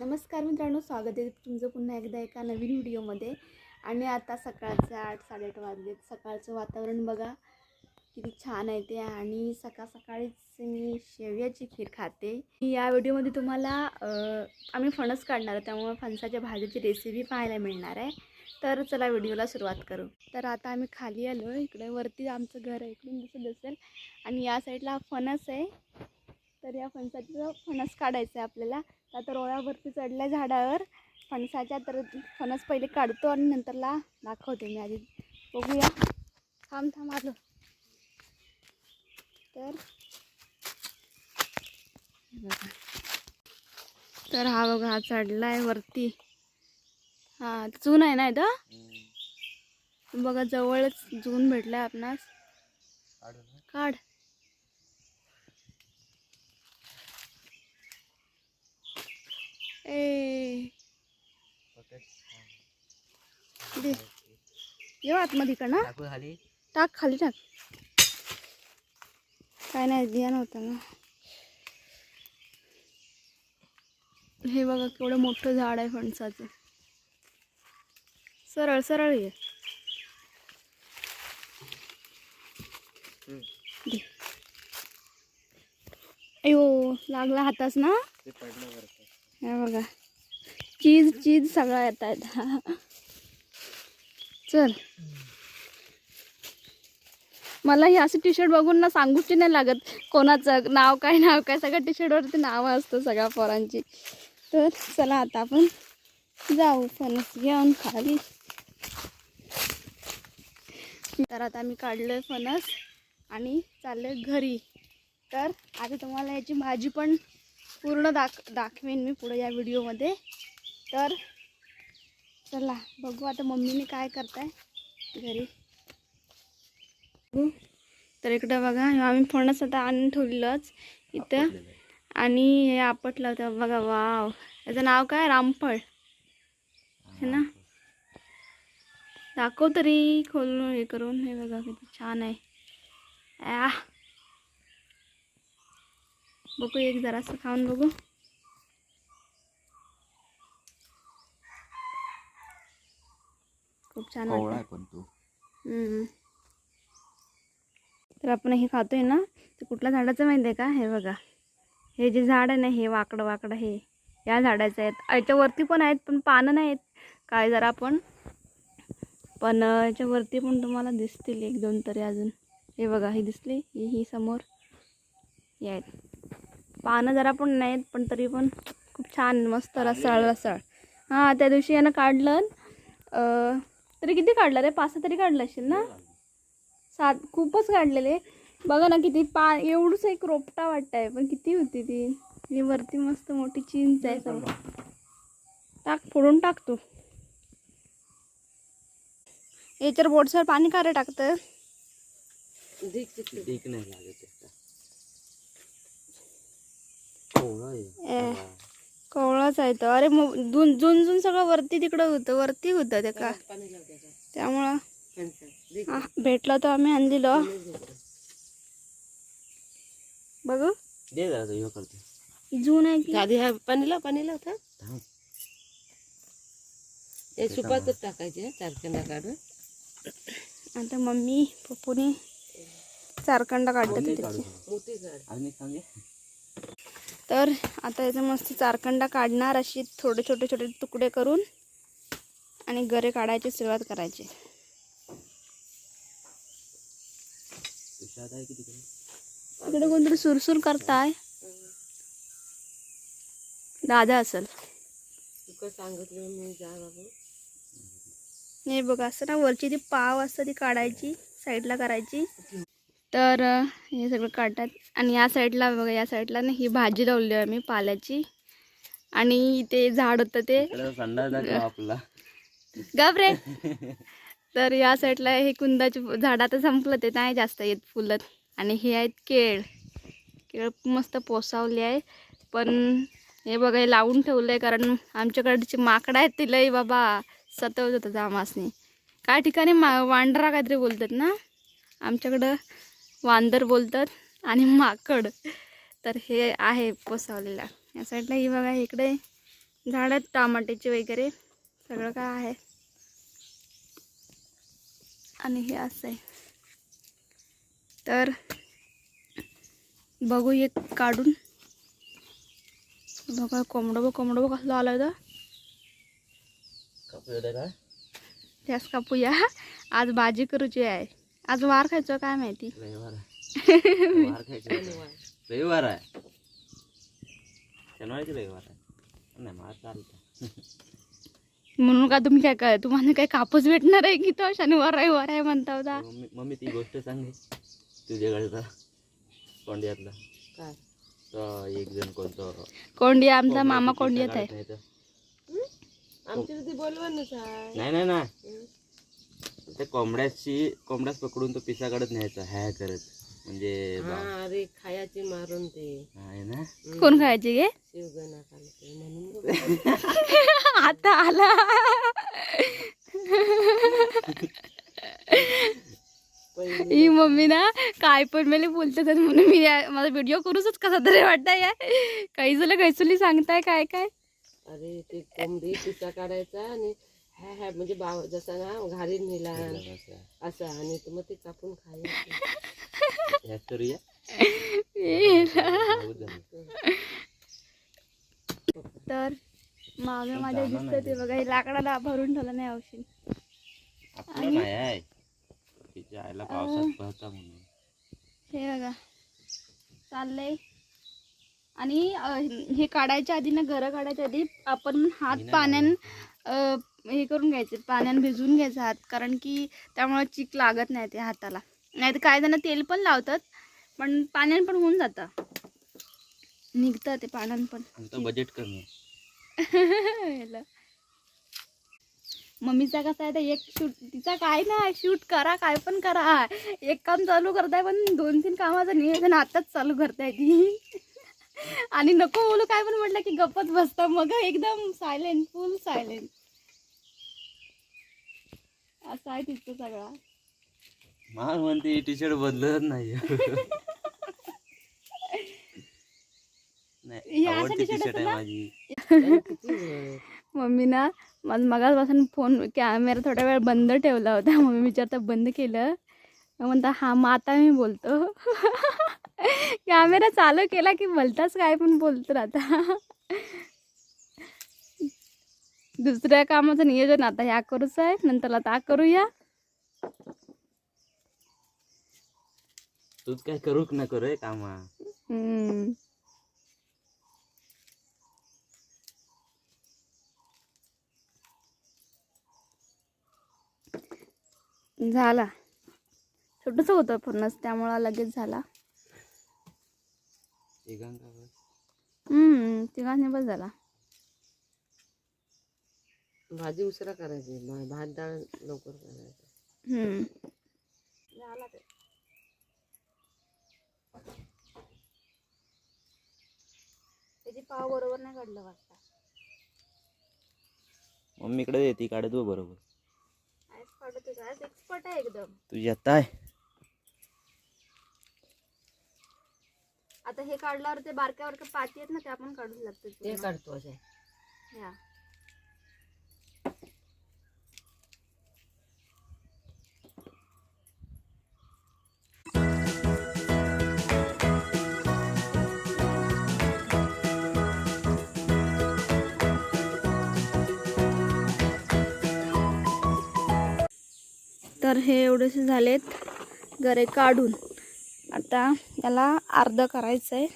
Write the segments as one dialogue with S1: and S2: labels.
S1: नमस्कार मित्रांनो, स्वागत आहे तुमचं पुन्हा एकदा एका नवीन व्हिडिओमध्ये. आणि आता सकाळचे 8-8:30 वाजलेत. सकाळचं वातावरण बघा किती छान आहे ते. आणि सकाळीच मी शेवयाची खीर खाते. या व्हिडिओमध्ये तुम्हाला आम्ही फणस काढणार आहे, त्यामुळे फणसाच्या भाजीची रेसिपी पाहायला मिळणार आहे. तर चला व्हिडिओला सुरुवात करू. तर आता आम्ही खाली आलो. इकडे वरती आमचं घर आहे, इकडून दिसत असेल. आणि या साईडला फणस आहे. तर या फणसाचं फणस काढायचं आहे आपल्याला. आता रोळावरती चढल्या झाडावर फणसाच्या. तर फणस पहिले काढतो आणि नंतरला दाखवते मी. आधी बघूया. थांब आलो. तर हा बघा, हा चढला आहे वरती. हा जून आहे ना इथं. बघा जवळच जून भेटलाय आपणास. काढ. येऊ आतमध्ये का ना. टाक खाली टाक. काय नाही ध्यान होतं ना. हे बघा केवढं मोठं झाड आहे फणसाचं. सरळ सरळ ये. अयो लागला हातास ना. हे बघा चीज सगळा येत आहेत. चल, मला हे असं टी शर्ट बघून ना सांगूची नाही लागत कोणाचं नाव काय सगळं टी शर्टवरती नावं असतं सगळ्या पोरांची. तर चला आता आपण जाऊ फणस घेऊन खाली. तर आता आम्ही काढलं फणस आणि चाललं घरी. तर आता तुम्हाला याची भाजी पण पूर्ण दाखवेन मी पुढे या व्हिडिओमध्ये. तर चला बघू आता मम्मीने काय करताय घरी. तर इकडं बघा, आम्ही फणस आता आणून ठेवलेलंच इथं. आणि हे आपटलं होतं बघा. वाव, याचं नाव काय? रामफळ है ना. दाखव तरी खोलून हे करून. हे बघा किती छान आहे. बघू एक जरासं खाऊन बघू. खूप छान वाटतं. तर आपण हे खातोय ना, ते कुठल्या झाडाचं माहिती आहे का? हे बघा, हे जे झाड आहे ना, हे वाकडं हे या झाडाचं आहेत. याच्यावरती पण आहेत पण पानं नाही आहेत काय जरा पण याच्यावरती पण तुम्हाला दिसतील 1-2 तरी अजून. हे बघा, ही दिसली ही समोर हे आहेत. पानं जरा पण नाहीत पण तरी पण खूप छान मस्त रसाळ. हां, त्या दिवशी यानं काढलं. तरी किती काढलं रे? 5-6 तरी काढलं असेल ना. 7 खूपच काढलेले. बघा ना किती एवढंच एक रोपटा वाटतंय पण किती होती ती. ही वरती मस्त मोठी चिंच आहे. सगळं टाक, फोडून टाक तू. याच्यावर बोटसर पाणी का रे टाकतं? कवळाच आहे तो. अरे मग जून सगळं वरती होतं ते का. त्यामुळं भेटला तो आम्ही आणलेलो. बघ जून आहे की आधी. हा पाणीला होता. हे सुपातच टाकायचे चारखंडा काढून. आता मम्मी पप्पूने चारखंडा काढतात त्याची. तर आता याचं मस्त चारखंडा काढणार. अशी थोडे छोटे तुकडे करून आणि गरे काढायची सुरुवात करायची. तिकडे कोणतरी सुरसुर करताय. दादा असेल. हे बघा, असं ना वरची ती पाव असतं ती काढायची, साईडला करायची. तर हे सगळं काढतात. आणि या साईडला बघा, या साईडला ना ही भाजी लावली आहे आम्ही पाल्याची. आणि ते झाड होतं ते गबरे. तर या साईडला हे कुंदाचे झाड आता संपलं, ते नाही जास्त येत फुलं. आणि हे आहेत केळ मस्त पोसावले आहे. पण हे बघा, हे लावून ठेवलं आहे कारण आमच्याकडची माकडं आहेत ती लई बाबा सतवत होतं आमासनी. काय ठिकाणी वांडरा काहीतरी बोलतात ना, आमच्याकडं वांदर बोलतात आणि माकड. तर हे आहे पोसावलेला. या साईडला ही बघा, इकडे झाड आहेत टमाट्याचे वगैरे सगळं काय आहे. आणि हे असं आहे. तर बघू एक काढून. बघा कोंबडं कसलं आलं होतं. त्यास कापूया. आज भाजी करूची आहे. आज वार खायचो काय माहिती.
S2: रविवार आहे. शनिवारची रविवार आहे. नाही मला चालतं.
S1: म्हणून का तुम्ही काय तुम्हाला काय कापूस भेटणार आहे की तो शनिवार रविवार आहे म्हणता होता.
S2: मम्मी ती गोष्ट सांगे तुझ्याकडचा कोंड्यातला
S3: काय
S2: एक जण कोणतं
S1: कोंडी आमचा मामा कोंडियात आहे.
S3: आमच्या तिथे बोलवणच आहे.
S2: नाही त्या कोंबड्याच पकडून तो पिसा काढत न्यायचा ह्या करत म्हणजे
S3: अरे खायची मारून ते
S2: आहे ना.
S1: कोण खायचे गे
S3: शिवगणा खालते म्हणून
S1: आता आला. ही मम्मी ना काय पण मला बोलते तर म्हणून मी माझा व्हिडिओ करूच कसा तरी वाटतंय. काही झालं कैसुली सांगताय काय काय.
S3: अरे ते कोंबडी पिसा काढायचा आणि ह्या म्हणजे जसा ना घारी नेला असा आणि मग ते कापून खायचं.
S1: तर मागे माझ्या दिसतं ते बघा. हे लाकडाला भरून ठेवलं नाही औषध.
S2: तिच्या आईला पावसात पळता म्हणून
S1: हे बघा चाललंय. आणि हे काढायच्या आधी ना घरं काढायच्या आधी आपण हात पाण्यान हे करून घ्यायचे. पाण्यान भिजवून घ्यायचा हात. कारण की त्यामुळे चिक लागत नाही ते हाताला. नाही तर काय जण तेल पण लावतात पण पाण्यान पण होऊन जातं. निघतं ते पाण्यान पण.
S2: बजेट कमी आहे.
S1: मम्मीचा कसा आहे तर एक शूट तिचा काय ना शूट करा काय पण करा. एक काम चालू करताय पण 2-3 कामाचं नियोजन आताच चालू करताय ती. आणि नको बोलू काय पण म्हटलं की गप्पच बसतं मग एकदम सायलेंट फुल सायलेंट असं आहे तिचं सगळा.
S2: मला म्हणते टी शर्ट बदलत नाही. आवडती टी शर्ट आहे माझी.
S1: मम्मी ना माझं मगापासून फोन कॅमेरा थोडा वेळ बंद ठेवला होता. मम्मी विचारता बंद केलं म्हणता हा मग आता मी बोलतो. कॅमेरा चालू केला की बोलताच काय पण बोलतो आता. दुसऱ्या कामाचं नियोजन आता ह्या करूच आहे नंतर आता करूया.
S2: तूच काय करू ना करू कामा.
S1: झाला छोटस होतं पूर्णच त्यामुळं लगेच झाला. तिघांनी बस झाला.
S3: भाजी उशिरा करायची. भात डाळ लवकर करायचं.
S1: झाला ते. त्याची पाव बरोबर नाही काढलं वाटतं.
S2: मम्मीकडे येते काढत बरोबर.
S1: एक्सपर्ट आहे एकदम.
S2: तुझी आता आहे.
S1: आता हे काढल्यावर ते बारक्यावर पाती आहेत ना ते आपण काढून लागतो.
S3: ते काढतो अशा.
S1: तर हे एवढेसे झालेत गरे काढून. आता याला अर्ध करायचं आहे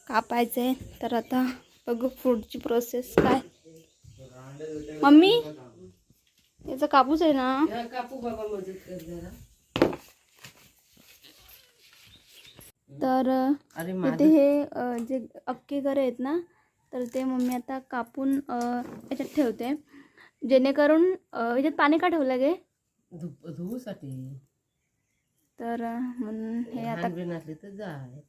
S1: कापायचं आहे. तर आता बघू पुढची प्रोसेस काय. मम्मी याचा कापूस आहे ना.
S3: कापू बाबा मदत कर जरा.
S1: तर इथे हे जे अख्खे गरे आहेत ना तर ते मम्मी आता कापून याच्यात ठेवते. जेणेकरून याच्यात पाणी का ठेवलं गे
S3: धुवूसाठी.
S1: तर म्हणून हे आता
S3: नसले तर जाय.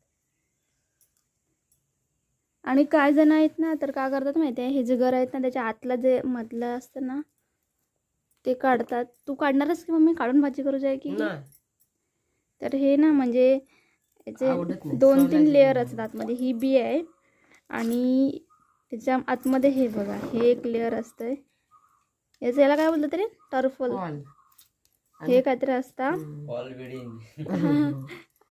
S1: आणि काय जण आहेत ना तर काय करतात माहिती आहे. हे जे घर आहेत ना त्याच्या आतलं जे मधलं असतं ना ते काढतात. तू काढणारच की मम्मी काढून भाजी करू जाय की. तर हे ना म्हणजे याचे 2-3 लेअर असतात आतमध्ये. ही बी आहे आणि त्याच्या आतमध्ये हे बघा, हे एक लेअर असतंय. याला काय बोलतात तरी टर्फल,
S3: All.
S1: हे काहीतरी असतं.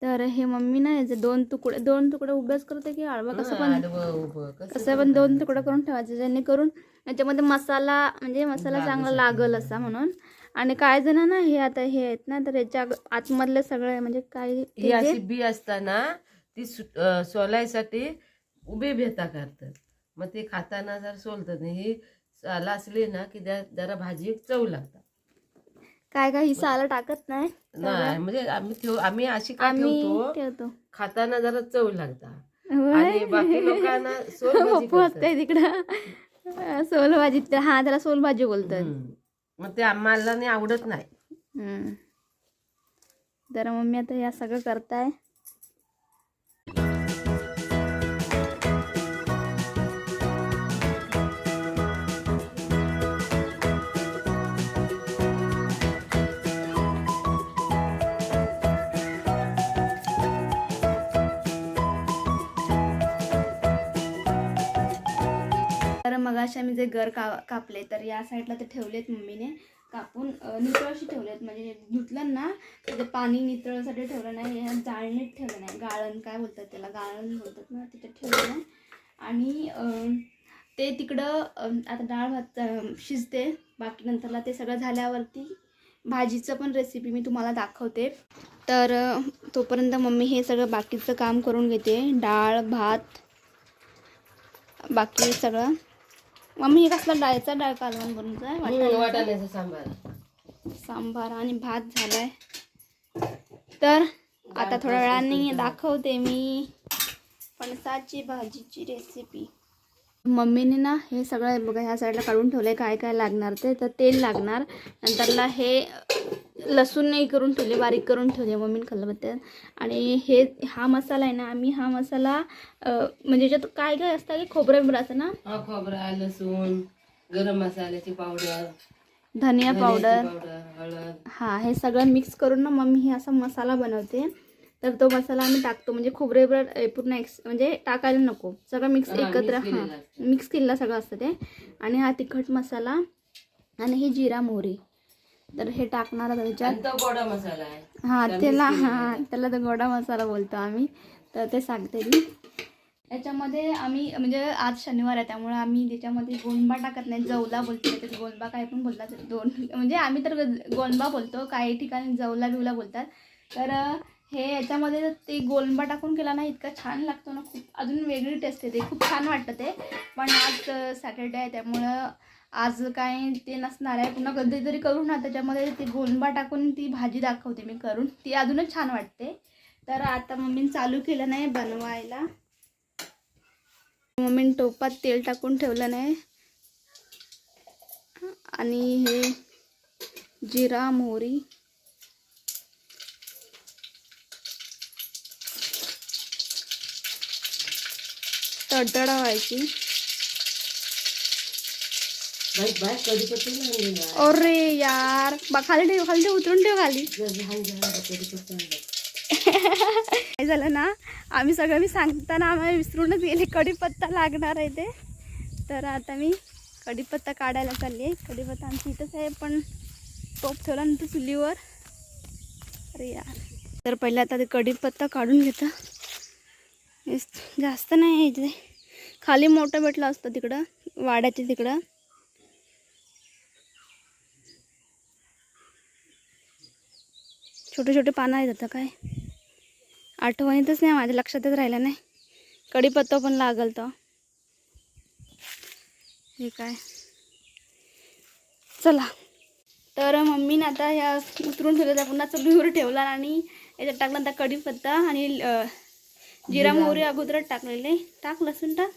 S1: तर हे मम्मी ना याचे दोन तुकडे उभेच करते की आडवा कसं पण
S3: आडवं उभं
S1: कसं पण 2 तुकडे करून ठेवायचे, जेणेकरून याच्यामध्ये मसाला म्हणजे मसाला चांगला लागल असा म्हणून. आणि काय जण ना हे आता हे आहेत ना, तर याच्या आतमधले सगळे म्हणजे काय
S3: ही अशी बी असताना ती सोलायसाठी उभी भेता करतात. मग ते खाताना जर सोलतात नाही, ही साल असली ना की जरा भाजी चव लागतात.
S1: काय काय ही साला टाकत नाही,
S3: नाही म्हणजे आम्ही अशी का ठेवतो,
S1: ठेवतो.
S3: खाताना जरा चव लागतात.
S1: होय.
S3: आणि बाकी लोकांना सोल भाजी
S1: पप्पू असते तिकडं सोल भाजी, हा त्याला सोल भाजी बोलतात.
S3: मग ते आम्हाला नाही आवडत नाही.
S1: तर मम्मी आता या सगळं करताय. तर मगाशी आम्ही जे घर कापले, तर या साईडला ते ठेवलेत मम्मीने कापून, नितळशी ठेवलेत. म्हणजे धुतलं ना त्याचं पाणी नितळसाठी ठेवलं नाही, ह्या जाळणीत ठेवलं नाही, गाळण काय बोलतात त्याला, गाळण बोलतात ना, तिथे ठेवलं नाही. आणि ते तिकडं आता डाळ भात शिजते, बाकी नंतरला ते सगळं झाल्यावरती भाजीचं पण रेसिपी मी तुम्हाला दाखवते. तर तोपर्यंत मम्मी हे सगळं बाकीचं काम करून घेते, डाळ भात बाकी सगळं. मम्मी हे कसला डाळ कालवण बनवायचं,
S3: वाटाण्याचा
S1: सांबार आणि भात झालाय. तर आता थोड्या वेळाने दाखवते मी फणसाची भाजीची रेसिपी. मम्मीने ना हे सगळं बघा ह्या साईडला काढून ठेवलंय, काय काय लागणार ते. तर तेल लागणार, नंतरला हे लसूण नाही करून ठेवले, बारीक करून ठेवले मम्मीने खलबत्त्यात. आणि हा मसाला आहे ना, आम्ही हा मसाला म्हणजे याच्यात काय काय असतं की खोबरं असतं ना,
S3: खोबरा, लसूण, गरम मसाल्याची पावडर,
S1: धनिया पावडर,
S3: हळद,
S1: हा हे सगळं मिक्स करून ना मम्मी हे असा मसाला बनवते. तर तो मसाला आम्ही टाकतो, म्हणजे खोबरेबर पूर्ण म्हणजे टाकायला नको, सगळं मिक्स एकत्र मिक्स केलेला सगळं असतं ते. आणि हा तिखट मसाला आणि ही जिरा मोहरी, तर हे टाकणार त्याच्यात.
S3: गोडा मसाला आहे.
S1: त्याला तर गोडा मसाला बोलतो आम्ही. तर ते सांगते मी. याच्यामध्ये आम्ही म्हणजे आज शनिवार आहे त्यामुळे आम्ही त्याच्यामध्ये गोंबा टाकत नाही, जवला बोलतो, त्याच्यात गोंबा काय पण बोलतात, म्हणजे आम्ही तर गोंबा बोलतो, काही ठिकाणी जवला बिवला बोलतात. तर हे याच्यामध्ये ते गोंबा टाकून केला ना, इतका छान लागतो ना, खूप अजून वेगळी टेस्ट येते, खूप छान वाटतं ते. पण आज सॅटर्डे आहे त्यामुळं आज काय ते नसणार आहे, पुन्हा कधीतरी करू ना त्याच्यामध्ये ते गोंबा टाकून ती भाजी दाखवते मी करून, ती अजूनच छान वाटते. तर आता मम्मीने चालू केलं नाही बनवायला, मम्मीने टोपात तेल टाकून ठेवलं नाही. आणि हे जिरा मोहरी, तडतडा व्हायची. अरे यार खाली ठेव उतरून ठेव खाली. काय झालं ना, आम्ही सगळं मी सांगताना आम्हाला विसरूनच गेले, कढीपत्ता लागणार आहे ते. तर आता मी कढीपत्ता काढायला चालली आहे. कढीपत्ता आमची इथंच आहे, पण टोप ठेवला नंतर चुलीवर. अरे यार, तर पहिले आता ते कढीपत्ता काढून घेता. जास्त नाही आहे इथे, खाली मोठं भेटलं असतं तिकडं वाड्याच्या तिकडं. छोटे छोटे पानं आहेत, आता काय आठवणीतच नाही, माझ्या लक्षातच राहिलं नाही. कढीपत्ता पण लागल तर हे काय. चला, तर मम्मीने आता ह्या उतरून ठेवल्या, पुन्हा चुलीवर ठेवला आणि याच्यात टाकला आता कढीपत्ता आणि जिरा मोहरी अगोदरच टाकलेले. टाक लसूण, टाक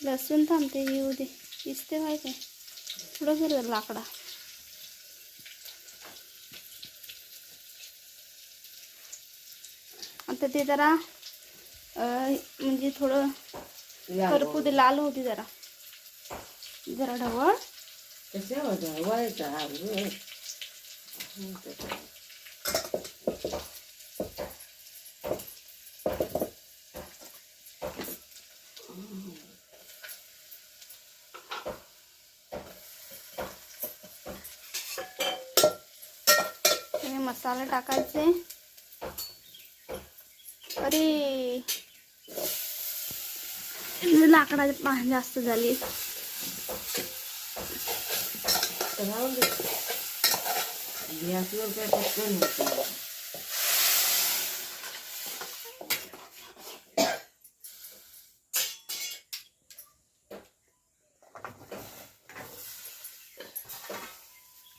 S1: लसूण. थांबते येऊ दे, दिसते काय काय थोडं घर लाकडा. आता ते जरा म्हणजे थोडं करपू दे, लाल होती जरा ढवळ. मसाला टाकायचे. अरे लाकडाची पान जास्त झाली.
S3: राहून दे. गॅसवर काय पटकन होतं.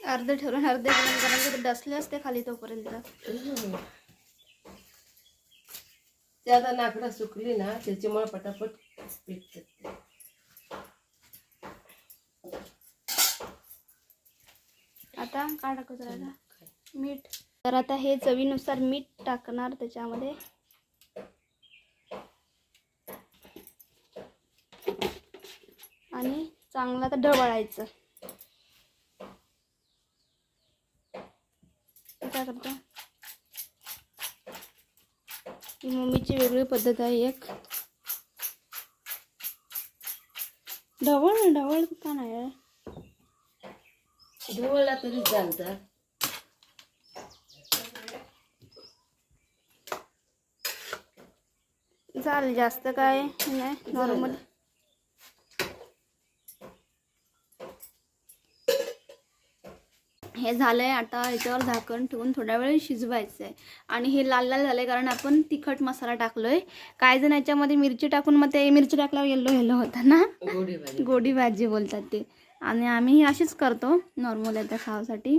S1: अर्धे ठेवून अर्धे गरम करायचे तर डसले असते खाली तोपर्यंत.
S3: ते आता लाकडं सुकली ना त्याच्यामुळे पटापट पेटतात.
S1: आता काय टाकायचं राहिलं? मीठ. तर आता हे चवीनुसार मीठ टाकणार त्याच्यामध्ये. आणि चांगलं आता ढवळायचं. काय करतो ही मम्मीची वेगळी पद्धत आहे एक. ढवळ का नाही
S3: ढवळला तरी चालतात.
S1: चालेल, जास्त काय नाही, नॉर्मल. हे झालंय. आता याच्यावर झाकण ठेवून थोड्या वेळ शिजवायचं आहे. आणि हे लाल लाल झालंय कारण आपण तिखट मसाला टाकलोय. काही जण याच्यामध्ये मिरची टाकून, मग ते मिरची टाकल्यावर येल्लो येल्लो होतं ना, गोडी भाजी बोलतात ते. आणि आम्ही अशीच करतो नॉर्मल आता खावासाठी.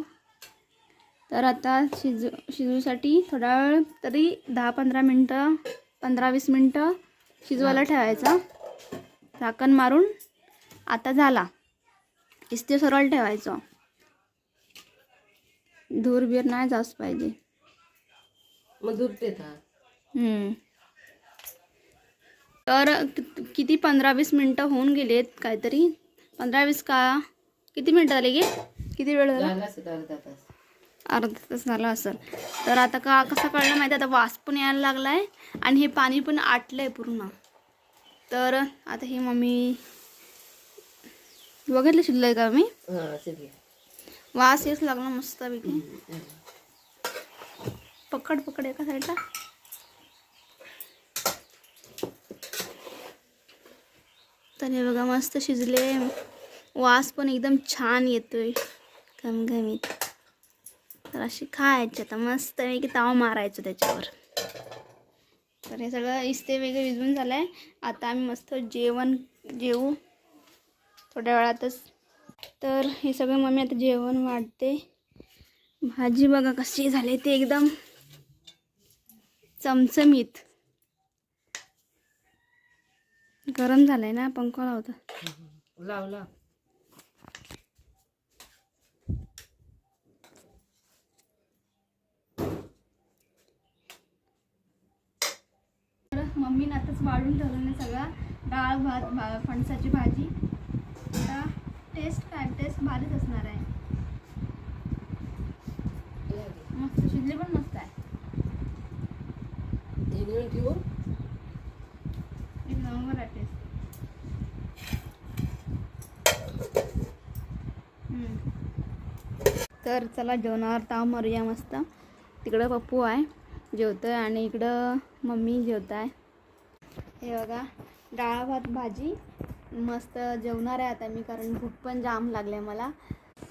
S1: तर आता शिजूसाठी थोडा वेळ तरी 10-15 मिनटं, 15-20 मिनटं शिजवायला ठेवायचं झाकण मारून. आता झाला. इस्ते सरळ ठेवायचं. धूर बीर नाही जास्त पाहिजे.
S3: मग धुरते का?
S1: तर किती 15-20 मिनटं होऊन गेलेत काहीतरी. 15-20 का किती मिनटं झाली गे? किती वेळ झाला? अर्धा तास झाला असेल. तर आता कसं कळलं माहिती? आता वास पण यायला लागलाय आणि हे पाणी पण आटलंय पूर्ण. तर आता ही मम्मी बघितलं शिजलंय का मी? वास येच लागला मस्त पैकी. पकड एका साईडला. तर हे बघा मस्त शिजले. वास पण एकदम छान येतोय घमघमीत. तर अशी खायची आता मस्त पैकी, ताव मारायचं त्याच्यावर. तर हे सगळं इस्ते वगैरे विजवून झालंय. आता आम्ही मस्त जेवू थोड्या वेळातच. तर हे सगळं मम्मी आता जेवण वाढते. भाजी बघा कशी झाली ते, एकदम चमचमीत. गरम झालंय ना, पंखा लावता.
S3: लावला.
S1: मम्मीने आताच वाढून ठेवलं सगळं. डाळ भात, फणसाची भाजी. आता टेस्ट भारीच असणार आहे. मस्त शिजली पण मस्त आहे. एक नंबर आहे टेस्ट. तर चला जेवणावर ताव मारूया मस्त. तिकडं पप्पू आहे जेवतोय आणि इकडं मम्मी जेवत आहे. हे बघा डाळ भात भाजी मस्त जेवणार आहे आता मी, कारण भूक पण जाम लागले मला.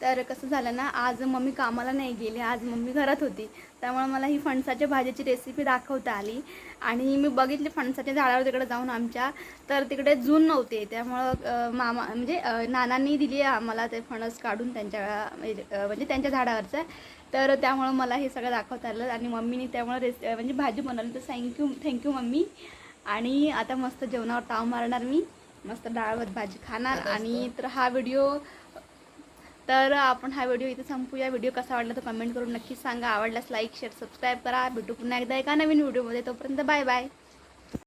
S1: तर कसं झालं ना, आज मम्मी कामाला नाही गेली, आज मम्मी घरात होती. त्यामुळे मला ही फणसाच्या भाजीची रेसिपी दाखवता आली. आणि मी बघितली फणसाच्या झाडावर तिकडे जाऊन आमच्या, तर तिकडे जून नव्हते. त्यामुळं मामा म्हणजे नानांनी दिली आम्हाला ते फणस काढून त्यांच्या म्हणजे त्यांच्या झाडावरचं. तर त्यामुळं मला हे सगळं दाखवता आलं. आणि मम्मीने त्यामुळं म्हणजे भाजी बनवली. तर थँक्यू मम्मी. आणि आता मस्त जेवणावर ताव मारणार मी, मस्त डाळ भात भाजी खाणार. आणि तर आपण हा व्हिडिओ इथे संपूया. व्हिडिओ कसा वाटला तर कमेंट करून नक्की सांगा. आवडल्यास लाईक शेअर सबस्क्राईब करा. भेटू पुन्हा एकदा एका नवीन व्हिडिओमध्ये. तोपर्यंत बाय बाय.